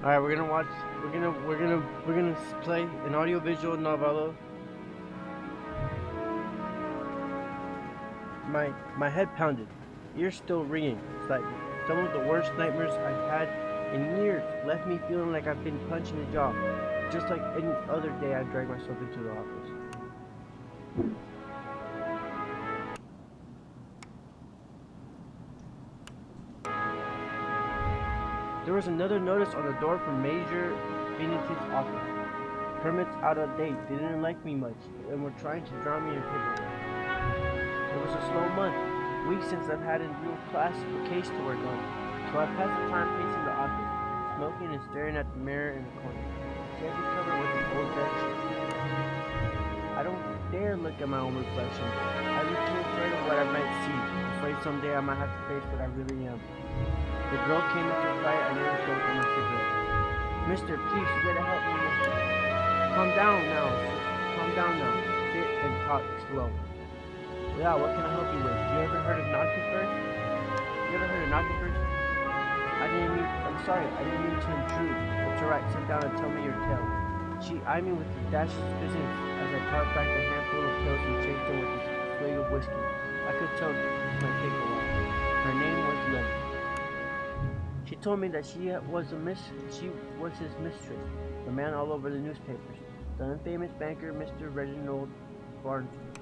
All right, we're gonna watch. We're gonna play an audiovisual novella. My head pounded, ears still ringing slightly. Some of the worst nightmares I've had in years left me feeling like I've been punched in the jaw. Just like any other day, I dragged myself into the office. There was another notice on the door from Major Benitez's office. Permits out of date. They didn't like me much and were trying to drown me in paperwork. It was a slow month, weeks since I've had a real class or case to work on, so I passed the time pacing the office, smoking and staring at the mirror in the corner. Sandy covered with an old bed sheet. I don't dare look at my own reflection. I'd be too afraid of what I might see, afraid someday I might have to face what I really am. The girl came into sight. I nearly choked on my cigarette. Mister, please, you gotta help me, mister. Calm down now. Calm down now. Sit and talk slow. Yeah, what can I help you with? You ever heard of Knocky first? You ever heard of Knocky first? I'm sorry, I didn't mean to intrude. It's alright, sit down and tell me your tale. She eyed me with a dash of suspicion as I tossed back the handful of pills and chased them with a swig of whiskey. I could tell this might take a while. Her name was Lily. She told me that she was his mistress, the man all over the newspapers, the infamous banker Mr. Reginald Farnsworth.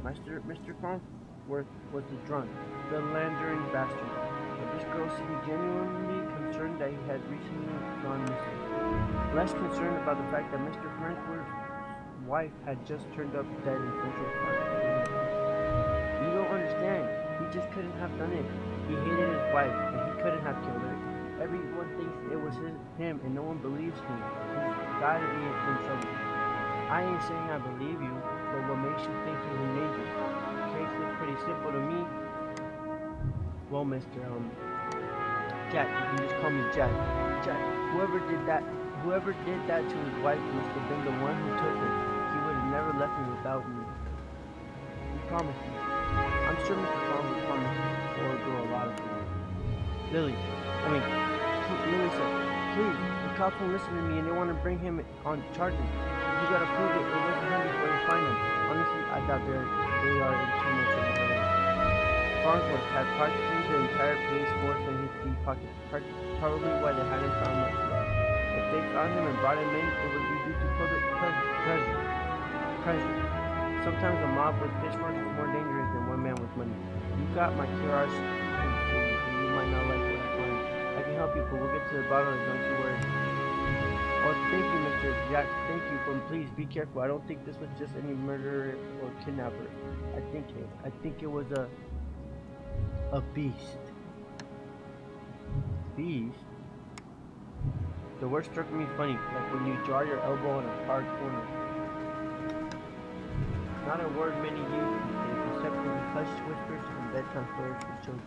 Mr. Farnsworth was the drunk, philandering bastard, but this girl seemed genuinely concerned that he had recently gone missing. Less concerned about the fact that Mr. Farnsworth's wife had just turned up dead in Central Park. You don't understand. He just couldn't have done it. He hated his wife, and he couldn't have killed her. Everyone thinks it was him, and no one believes me. He's gotta be in trouble. I ain't saying I believe you, but what makes you think he's in danger? The case looks pretty simple to me. Well, Mr. Jack, you can just call me Jack. Jack, whoever did that to his wife must have been the one who took her. He would have never left me without me. He promised me. I'm sure Mr. Farm will promise or do a lot of things. Lily said, please, the cops won't listen to me and they want to bring him on charges. You gotta prove it wasn't him before they find him. Honestly, I doubt they are in too much of a hurry. Farnsworth had practically the entire police force in his deep pocket, probably why they hadn't found much yet. If they found him and brought him in, it would be due to public pressure. Sometimes a mob with pitchforks is more dangerous than one man with money. You got my curiosity, and you might not like what I find. I can help you, but we'll get to the bottom of it, don't you worry. Oh, thank you, Mr. Jack. Thank you, but please be careful. I don't think this was just any murderer or kidnapper. I think it was a beast. Beast? The word struck me funny, like when you jar your elbow on a hard corner. Not a word many use these days, except for the hushed whispers and bedtime stories for children.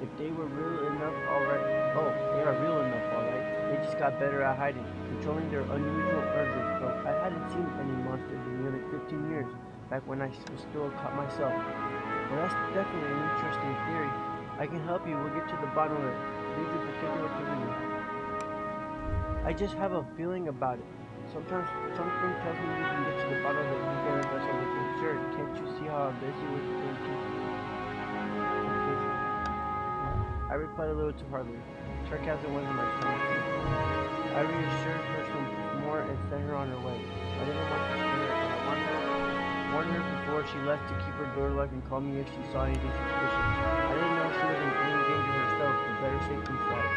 If they were real enough, alright. Oh, they are real enough, alright. They just got better at hiding, controlling their unusual urges, but I hadn't seen any monsters in nearly 15 years, back when I was still a cop myself. Well, that's definitely an interesting theory. I can help you, we'll get to the bottom of it. Leave the particular to me. I just have a feeling about it. Sometimes something tells me you can get to the bottom of it even if that's only sure. Can't you see how I'm busy with thinking? I replied a little too hardly. Sarcasm wasn't my strong suit. I reassured her some more and sent her on her way. I didn't want to scare her, but I warned her before she left to keep her door locked and call me if she saw anything suspicious. I didn't know she was in any danger herself, but better safe than sorry.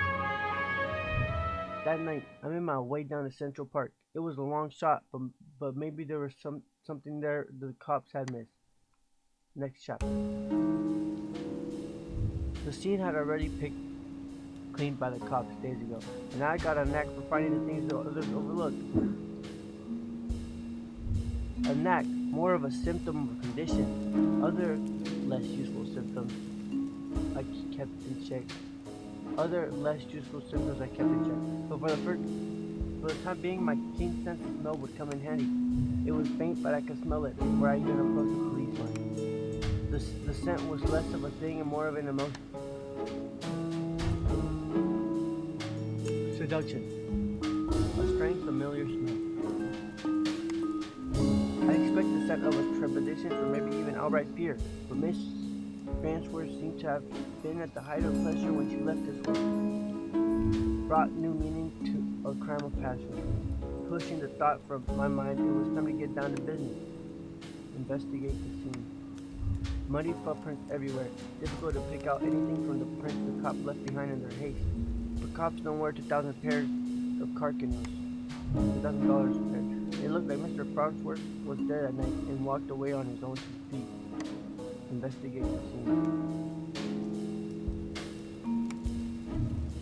That night, I made my way down to Central Park. It was a long shot, but maybe there was something there the cops had missed. Next chapter. The scene had already picked cleaned by the cops days ago, and I got a knack for finding the things that others overlook. A knack, more of a symptom of a condition. Other less useful symptoms I kept in check. But for the time being, my keen sense of smell would come in handy. It was faint, but I could smell it before I even approached the police line. The scent was less of a thing and more of an emotion. Introduction. A strange familiar smell. I expect the scent of a trepidation or maybe even outright fear, but Miss Farnsworth seemed to have been at the height of pleasure when she left this world. Brought new meaning to a crime of passion. Pushing the thought from my mind, it was time to get down to business. Investigate the scene. Muddy footprints everywhere. Difficult to pick out anything from the prints the cop left behind in their haste. But cops don't wear 2,000 pairs of carcanos. $2,000 a pair. It looked like Mr. Farnsworth was dead at night and walked away on his own 2 feet. Investigate the scene.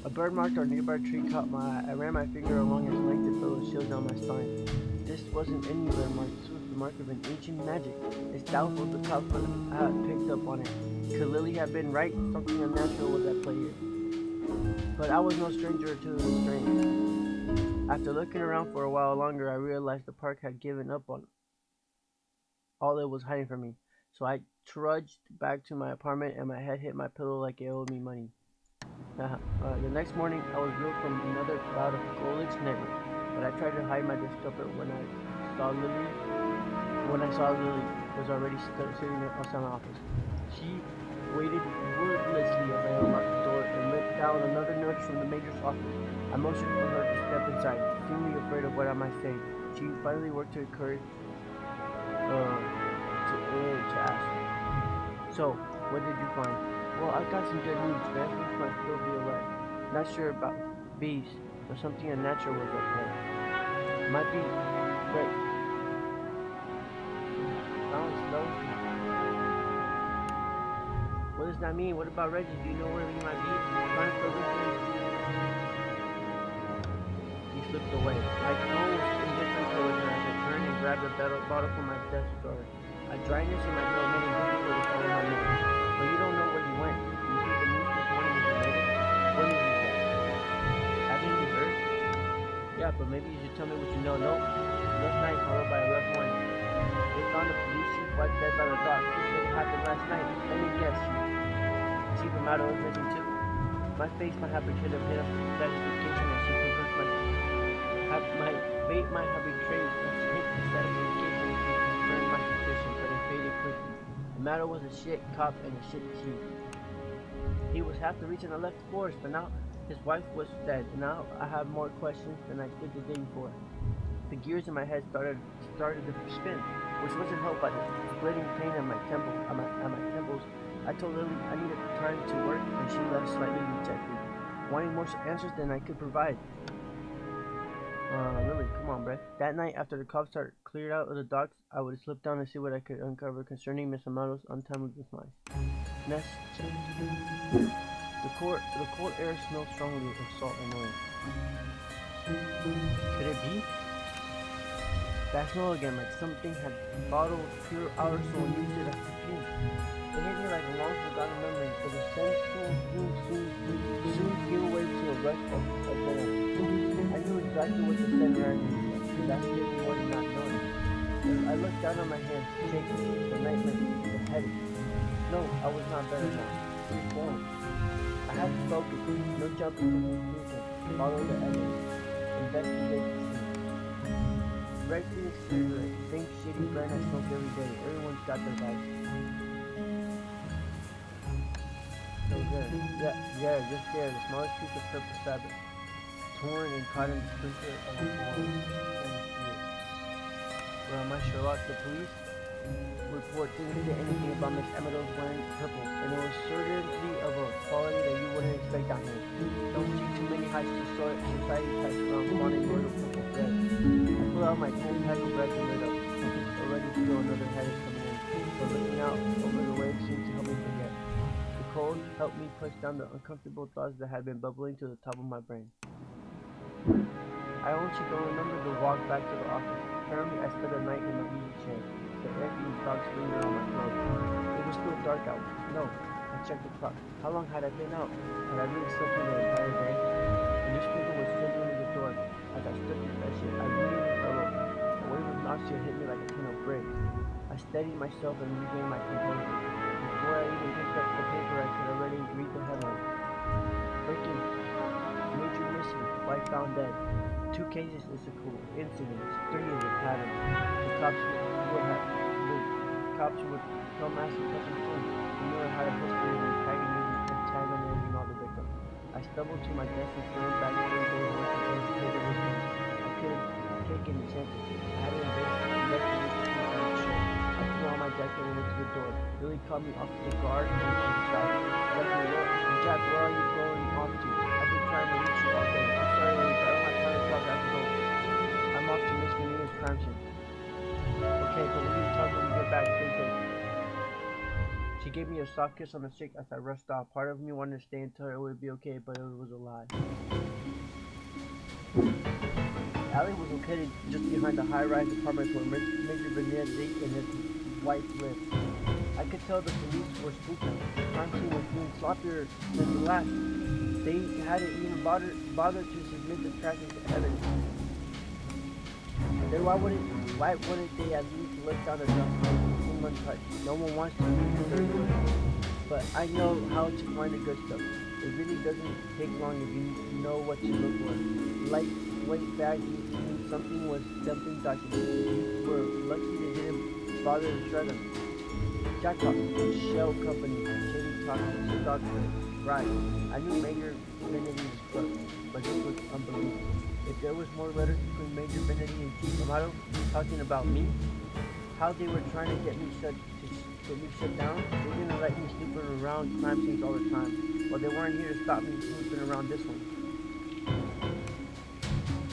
A bird marked on a nearby tree caught my eye. I ran my finger along its length to feel a chill down my spine. This wasn't any bird mark. This was the mark of an ancient magic. It's doubtful the cops would have picked up on it. Could Lily have been right? Something unnatural was at play here. But I was no stranger to the strange. After looking around for a while longer, I realized the park had given up on all it was hiding from me. So I trudged back to my apartment and my head hit my pillow like it owed me money. The next morning, I was reeled from another bout of ghoulish nightmares, but I tried to hide my discomfort when I saw Lily was already sitting outside my office. She waited wordlessly as I unlocked the door and let down another nudge from the major's office. I motioned for her to step inside, seemingly afraid of what I might say. She finally worked her courage to ask. So, what did you find? Well, I've got some good news. Vampires might still be alive. Not sure about bees, but something unnatural was at play. Might be great. Sounds slow. What does that mean? What about Reggie? Do you know where he might be? Trying for listening. He slipped away. My tone was indifferent towards her as I turned and grabbed a bottle from my desk drawer. A dryness in my throat made it difficult to follow my name. But you don't know where he went. You see the news this morning is related? When is he dead? Haven't you heard? Yeah, but maybe you should tell me what you know. Nope. Rough night followed by a rough morning. They found the police chief wiped dead by the dock. It happened last night. Let me guess. Chief Amato was missing too. My face might have betrayed a bit of satisfaction as she confessed my fate might have betrayed a hint of satisfaction as she confirmed my suspicion, but it faded quickly. Amato was a shit cop and a shit chief. He was half the reason I left the force, but now his wife was dead, and now I have more questions than I did the day before. The gears in my head started to spin, which wasn't helped by the splitting pain at my temples. I told Lily I needed time to work, and she left slightly dejected, wanting more answers than I could provide. Lily, come on, bruh. That night, after the cops had cleared out of the docks, I would slip down and see what I could uncover concerning Miss Amato's untimely demise. Next, the cold air smelled strongly of salt and oil. Could it be? That smell again, like something had bottled pure outer soul and used it as perfume. It hit me like a long forgotten memory, but the sensual fume soon gave way to a rush of adrenaline. I knew exactly what to send around me, but that scared me more than not knowing. I looked down on my hands, shaking, the nightmare, the headache. No, I was not better now. It was gone. I had to focus, no jumping to conclusions, follow the evidence, investigate the scene. Red Phoenix cigarette, same shitty brand I smoke every day. Everyone's got their vice. So there, yeah, just there, the smallest piece of purple fabric, torn and caught in the splinter of a wall. Well, my Sherlock, the police report didn't say anything about Miss Amato's wearing purple, and it was certainly of a quality that you wouldn't expect down here. Don't see too many high society types around flaunting royal purple thread. I pulled out my 10 pack of breath and lit up. Already feel another headache coming in, but looking out over the waves seemed to help me forget. The cold helped me push down the uncomfortable thoughts that had been bubbling to the top of my brain. I honestly don't remember the walk back to the office. Apparently, I spent the night in my easy chair. The air-feeding thoughts lingered on my throat. It was still dark out. No, I checked the clock. How long had I been out? Had I really slept for the entire day? The newspaper was fiddling in the door. As I stood to fetch it, I immediately fell over. A wave of nausea hit me like a ton of bricks. I steadied myself and regained my composure. Before I even picked up the paper, I could already read the headline. Breaking. Major missing. Wife found dead. 2 cases is a coincidence. 3 is a pattern. The cops would come asking questions soon. The mirror had a history of antagonizing all the victims. I stumbled to my desk and threw back 3 days worth of investigative history. I couldn't take any chances. I had to investigate to make sure. I threw on my jacket and went to the door. Billy caught me off the guard and inside. Jack, where are you going off to? I've been trying to reach you all day. I'm sorry, Louise, I don't have time to talk. I have to go. I'm off to Misdemeanor's crime scene. Okay, but we can talk when we get back. Stay safe. She gave me a soft kiss on the cheek as I rushed off. Part of me wanted to stay and tell her it would be okay, but it was a lie. The alley was located just behind the high-rise apartments where Major Benetti and his wife lived. I could tell the police were spooked out. The crime scene was being sloppier than the last. They hadn't even bothered to submit the tracking to evidence. Then why wouldn't they at least look down the dust untouched? No one wants to leave the dirty work. But I know how to find the good stuff. It really doesn't take long if you know what to look for. Lightweight bags usually mean something was definitely documented. You were lucky they didn't bother to shred them. Jackpot, Shell Company, Katie talking to Doctor. Right, I knew Major Benetti was close, but this was unbelievable. If there was more letters between Major Benetti and Chief Amato talking about me, how they were trying to get me shut down, they didn't let me snooping around crime scenes all the time. Well, they weren't here to stop me snooping around this one.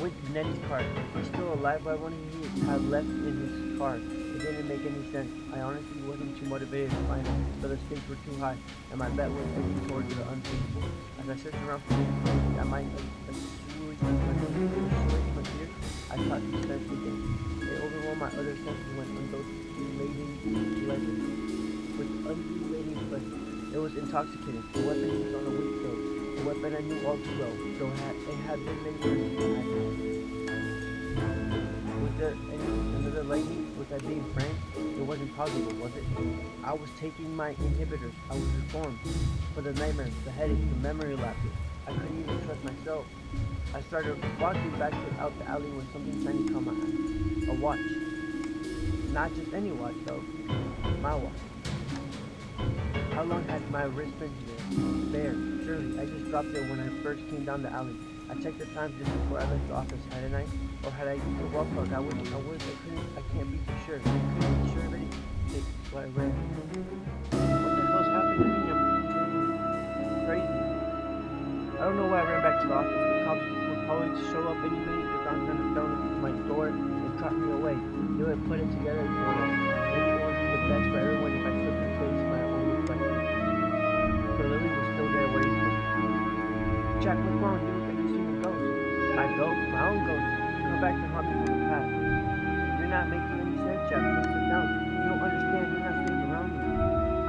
With Benetti's car, if he's still alive, why wouldn't he have left in his car? It didn't make any sense. I honestly wasn't too motivated to find him, but the stakes were too high, and my bet was heading towards the unthinkable. As I searched around for anything that might assuage my fears, I caught these fancy things. They overwhelmed my other senses when undulating pleasure. It was intoxicating. The weapon was on a weak blade. The weapon I knew all too well, though it had been many years. Was there another lady? Was I being framed? It wasn't possible, was it? I was taking my inhibitors. I was reformed. For the nightmares, the headaches, the memory lapses. I couldn't even trust myself. I started walking back out the alley when something tiny caught my eye. A watch. Not just any watch, though. My watch. How long had my wrist been there? Surely. I just dropped it when I first came down the alley. I checked the time just before I left the office, hadn't I? Or had I used the wall clock? I can't be for sure. I couldn't be sure of anything, so I ran. What the hell's happening to me? I'm crazy. I don't know why I ran back to the office. The cops would probably show up any minute. The down to my door and caught me away. They would put it together for me. Maybe it would be the best for everyone if I slipped and faced my own reflection. But Lily was still there waiting for me. Jack, what's wrong? You look like you've seen a ghost. My ghost? My own ghost. Come back to haunt me from the past. You're not making any sense, Jack. Please sit down. You don't understand. You're not staying around me.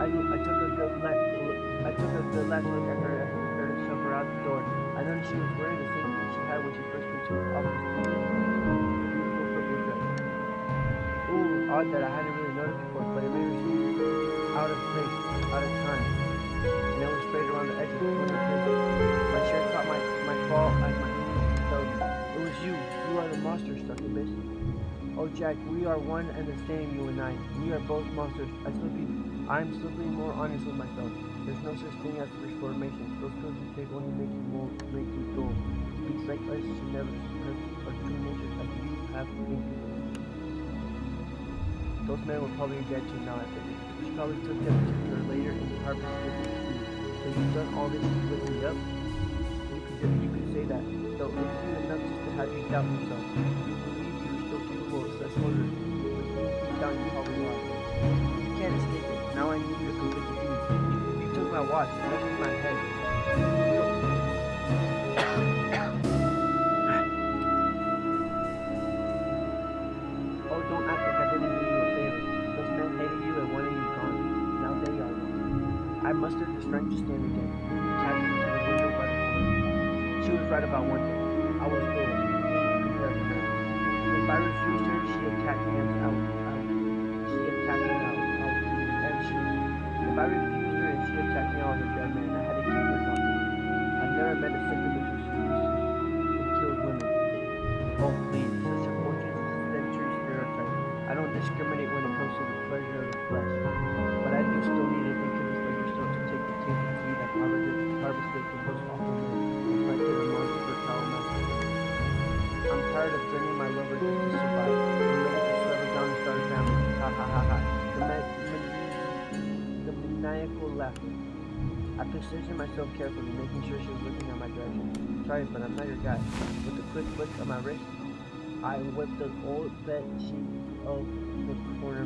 I took a good last look at her as I prepared to shove her out the door. I noticed she was wearing the same thing she had when she first came to her office. Beautiful purple dress. Ooh, odd that I hadn't really noticed before, but it made her seem out of place, out of time. And it was sprayed around the edges of the places. My shirt caught my fall as my hands fell. It was you. You are the monster, succubus. Oh, Jack, we are one and the same, you and I. We are both monsters. I'm simply more honest with myself. There's no such thing as transformation. Those pills you take only make you dull. Beats like us should never suppress our true nature as you have incubated. Those men will probably get you now, I think. She probably took them to her later in the Harvest City. So you've done all this to wake me up? You could say that, though it isn't enough just to have you doubt yourself. You believe you are still capable of such wonders, but deep down you probably are. You can't escape it. Now I need you to completely be. You took my watch, messed with my head. Oh, don't act like I didn't do you a favor. Those men hated you and wanted you gone. Now they are gone. I mustered the strength to stand again. Tapped into the window by the corner. She was right about one thing. I was good compared to her. If I refused her, she attacked me out. If I refused her and she attacked me, I was a dead man. I had to keep her talking. I've never met a succubus who killed Oh please, such a 14th century stereotype. I don't discriminate when it comes to the pleasure of the flesh. But I do still need an incubus like yourself to take the tainted seed I've harvested from those awful men and planted among fertile masses. I'm tired of draining my lover just to survive. I'm ready to settle down and start a family. Ha ha ha ha. The maniacal laughter. I positioned myself carefully, making sure she was looking at my direction. Sorry, but I'm not your guy. With a quick flick of my wrist, I whipped the old bed sheet of the corner.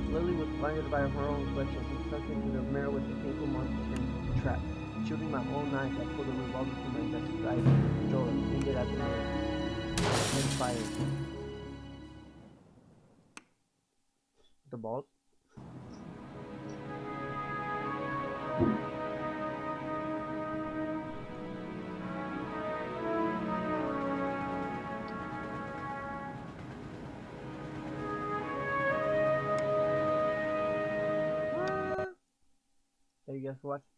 Lily was blinded by her own reflection and sucked into the mirror with a painful monster trap. Shooting my own eyes, I pulled a revolver from my vest side drawer, aimed it at the mirror, and fired. The balls? Thank you guys for watching.